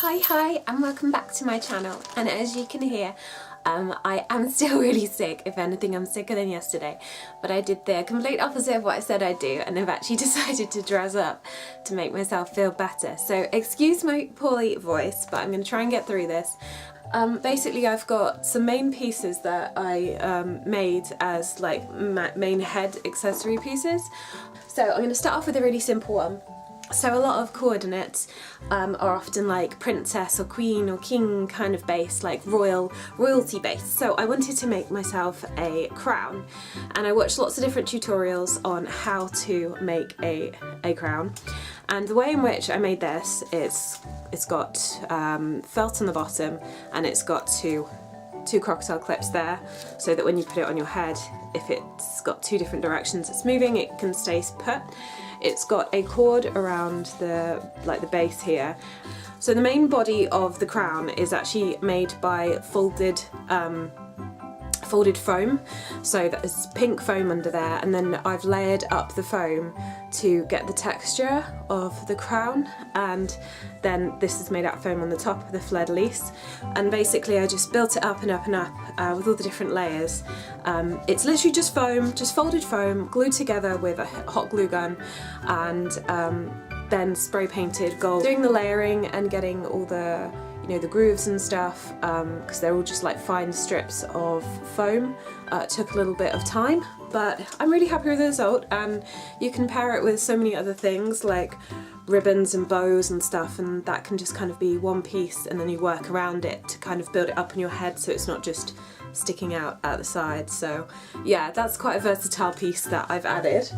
Hi and welcome back to my channel, and as you can hear I am still really sick. If anything, I'm sicker than yesterday, but I did the complete opposite of what I said I'd do, and I've actually decided to dress up to make myself feel better. So excuse my poorly voice, but I'm going to try and get through this. Basically I've got some main pieces that I made as like main head accessory pieces. So I'm going to start off with a really simple one. So a lot of coordinates are often like princess or queen or king kind of based, like royalty based. So I wanted to make myself a crown, and I watched lots of different tutorials on how to make a crown. And the way in which I made this is it's got felt on the bottom, and it's got two crocodile clips there, so that when you put it on your head, if it's got two different directions it's moving, it can stay put. It's got a cord around the base here. So the main body of the crown is actually made by folded foam, so there's pink foam under there, and then I've layered up the foam to get the texture of the crown, and then this is made out of foam on the top of the fleur-de-lis, and basically I just built it up and up and up with all the different layers. It's literally just foam, just folded foam glued together with a hot glue gun, and then spray painted gold. Doing the layering and getting all the the grooves and stuff, because they're all just like fine strips of foam, took a little bit of time, but I'm really happy with the result. And you can pair it with so many other things like ribbons and bows and stuff, and that can just kind of be one piece, and then you work around it to kind of build it up in your head so it's not just sticking out at the side. So yeah, that's quite a versatile piece that I've added.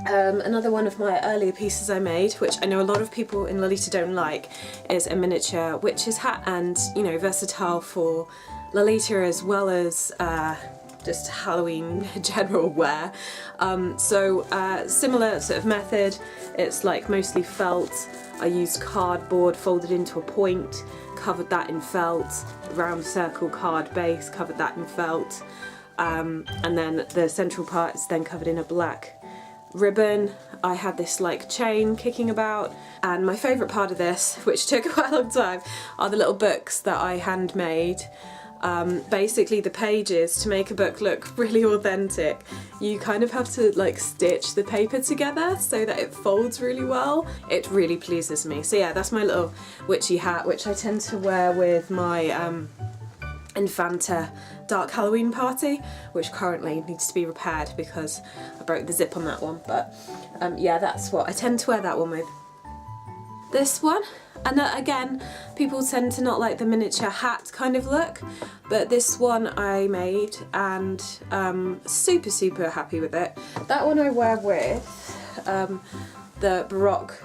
Another one of my earlier pieces I made, which I know a lot of people in Lolita don't like, is a miniature witch's hat, and versatile for Lolita as well as just Halloween general wear. Similar sort of method. It's like mostly felt. I used cardboard folded into a point, covered that in felt, round circle card base, covered that in felt, and then the central part is then covered in a black ribbon. I had this like chain kicking about, and my favourite part of this, which took quite a long time, are the little books that I handmade. Basically the pages, to make a book look really authentic, you kind of have to like stitch the paper together so that it folds really well. It really pleases me. So yeah, that's my little witchy hat, which I tend to wear with my Infanta dark Halloween party, which currently needs to be repaired because I broke the zip on that one, but yeah, that's what I tend to wear that one with. This one, and again, people tend to not like the miniature hat kind of look, but this one I made, and super happy with it. That one I wear with the Baroque,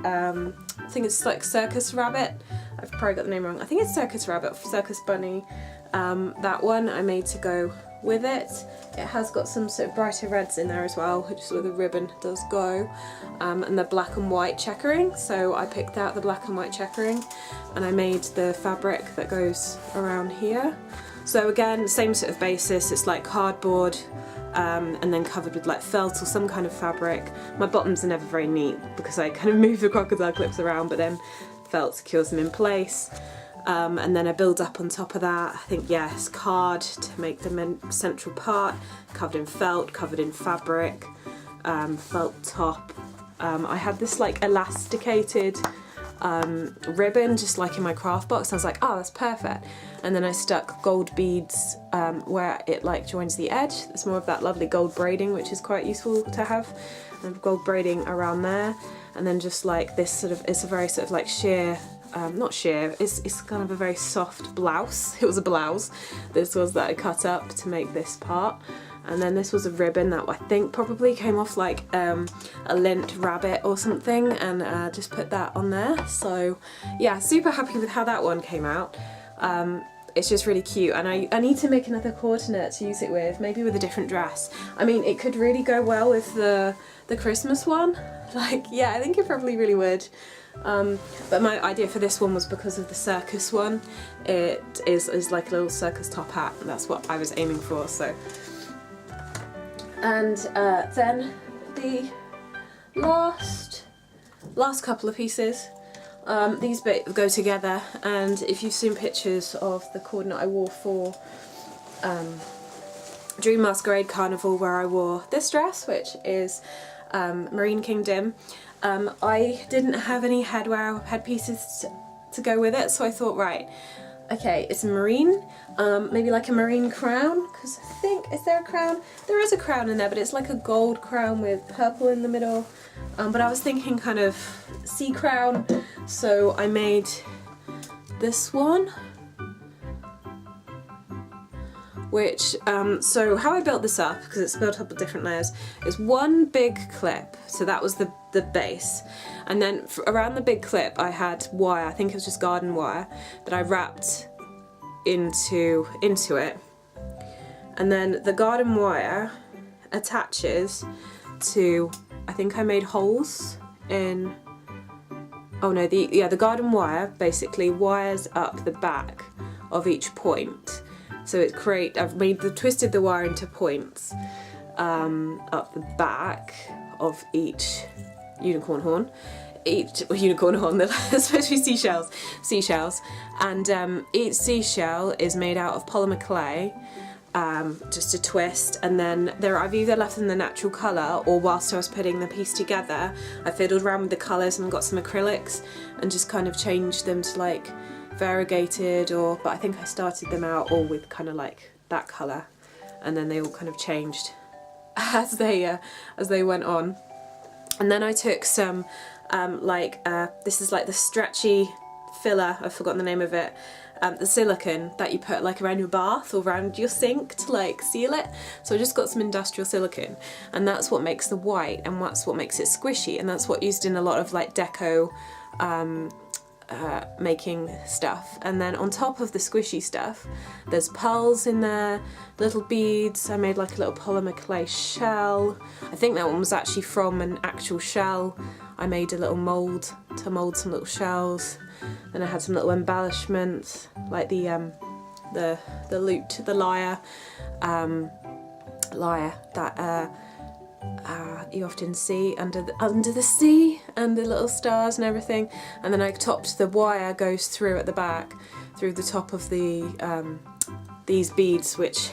I think it's like Circus Rabbit. I've probably got the name wrong. I think it's Circus Rabbit, Circus Bunny. That one I made to go with it. It has got some sort of brighter reds in there as well, which is where the ribbon does go, and the black and white checkering. So I picked out the black and white checkering, and I made the fabric that goes around here. So again, same sort of basis. It's like cardboard, and then covered with like felt or some kind of fabric. My bottoms are never very neat because I kind of move the crocodile clips around, but then felt secures them in place. And then I build up on top of that. I think, yes, card to make the central part, covered in felt, covered in fabric, felt top. I had this like elasticated ribbon just like in my craft box. I was like, oh, that's perfect. And then I stuck gold beads where it like joins the edge. There's more of that lovely gold braiding, which is quite useful to have. And gold braiding around there. And then just like this sort of, it's a very sort of like sheer, not sheer, it's kind of a very soft blouse. It was a blouse. This was that I cut up to make this part. And then this was a ribbon that I think probably came off like a lint rabbit or something, and just put that on there. So yeah, super happy with how that one came out. It's just really cute, and I need to make another coordinate to use it with, maybe with a different dress. I mean, it could really go well with the Christmas one. Like, yeah, I think it probably really would. But my idea for this one was because of the circus one. It is like a little circus top hat, and that's what I was aiming for. So, and then the last couple of pieces These bits go together, and if you've seen pictures of the coordinate I wore for Dream Masquerade Carnival, where I wore this dress, which is Marine Kingdom, I didn't have any headpieces to go with it, so I thought, right, okay, it's a marine, maybe like a marine crown, because I think, is there a crown? There is a crown in there, but it's like a gold crown with purple in the middle, but I was thinking kind of sea crown, so I made this one, which, so how I built this up, because it's built up of different layers, is one big clip, so that was the base, and then around the big clip I had wire, I think it was just garden wire, that I wrapped into it, and then the garden wire attaches to, I think I made holes in, oh no, the garden wire basically wires up the back of each point. So I've twisted the wire into points up the back of each unicorn horn. They're supposed to be seashells, and each seashell is made out of polymer clay, just a twist, and then I've either left them the natural colour, or whilst I was putting the piece together I fiddled around with the colours and got some acrylics and just kind of changed them to like variegated, but I think I started them out all with kind of like that colour, and then they all kind of changed as they went on. And then I took some this is like the stretchy filler, I've forgotten the name of it, the silicone that you put like around your bath or around your sink to like seal it. So I just got some industrial silicone, and that's what makes the white, and that's what makes it squishy, and that's what used in a lot of like deco making stuff. And then on top of the squishy stuff there's pearls in there, little beads. I made like a little polymer clay shell. I think that one was actually from an actual shell. I made a little mould to mould some little shells. Then I had some little embellishments like the lute, the lyre that you often see under the sea, and the little stars and everything. And then I topped, the wire goes through at the back through the top of the these beads, which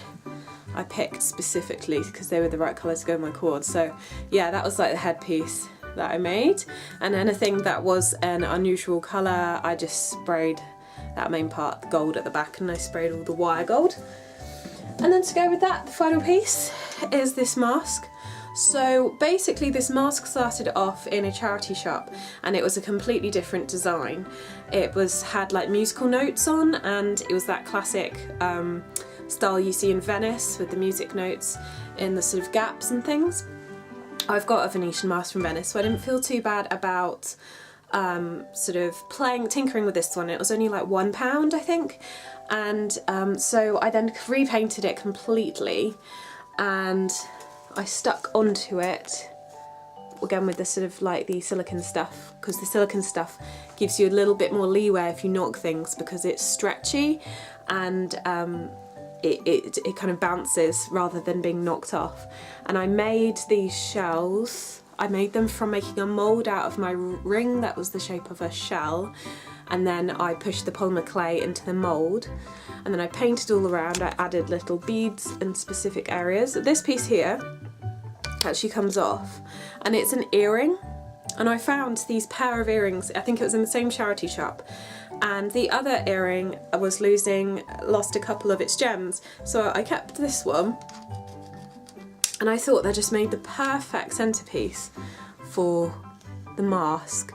I picked specifically because they were the right colour to go in my cord. So yeah, that was like the headpiece that I made, and anything that was an unusual colour I just sprayed that main part gold at the back, and I sprayed all the wire gold. And then to go with that, the final piece is this mask. So basically this mask started off in a charity shop, and it was a completely different design. It had like musical notes on, and it was that classic style you see in Venice with the music notes in the sort of gaps and things. I've got a Venetian mask from Venice, so I didn't feel too bad about sort of tinkering with this one. It was only like £1, I think, and so I then repainted it completely, and I stuck onto it again with the sort of like the silicone stuff, because the silicone stuff gives you a little bit more leeway if you knock things, because it's stretchy and it kind of bounces rather than being knocked off. And I made these shells, I made them from making a mould out of my ring that was the shape of a shell, and then I pushed the polymer clay into the mould, and then I painted all around. I added little beads in specific areas. This piece here actually comes off, and it's an earring, and I found these pair of earrings, I think it was in the same charity shop, and the other earring was lost a couple of its gems, so I kept this one, and I thought that just made the perfect centerpiece for the mask.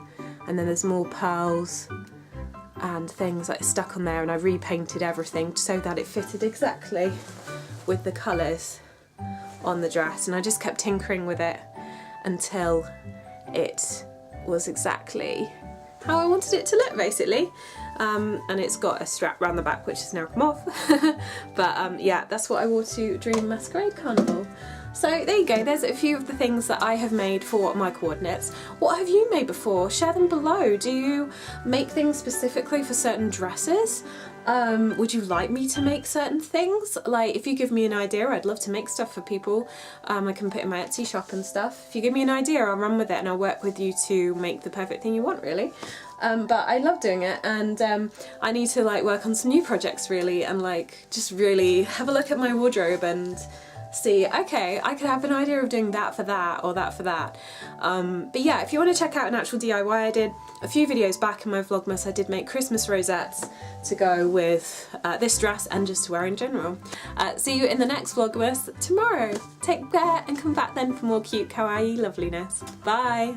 And then there's more pearls and things like stuck on there, and I repainted everything so that it fitted exactly with the colours on the dress, and I just kept tinkering with it until it was exactly how I wanted it to look, basically. And it's got a strap around the back, which has now come off. But yeah, that's what I wore to Dream Masquerade Carnival. So there you go, there's a few of the things that I have made for my coordinates. What have you made before? Share them below. Do you make things specifically for certain dresses? Would you like me to make certain things? Like, if you give me an idea, I'd love to make stuff for people. I can put in my Etsy shop and stuff. If you give me an idea, I'll run with it and I'll work with you to make the perfect thing you want, really. But I love doing it, and I need to like work on some new projects really, and like just really have a look at my wardrobe and see, okay, I could have an idea of doing that for that or that for that. But yeah, if you want to check out an actual DIY I did a few videos back in my Vlogmas, I did make Christmas rosettes to go with this dress and just to wear in general. See you in the next Vlogmas tomorrow. Take care and come back then for more cute kawaii loveliness. Bye!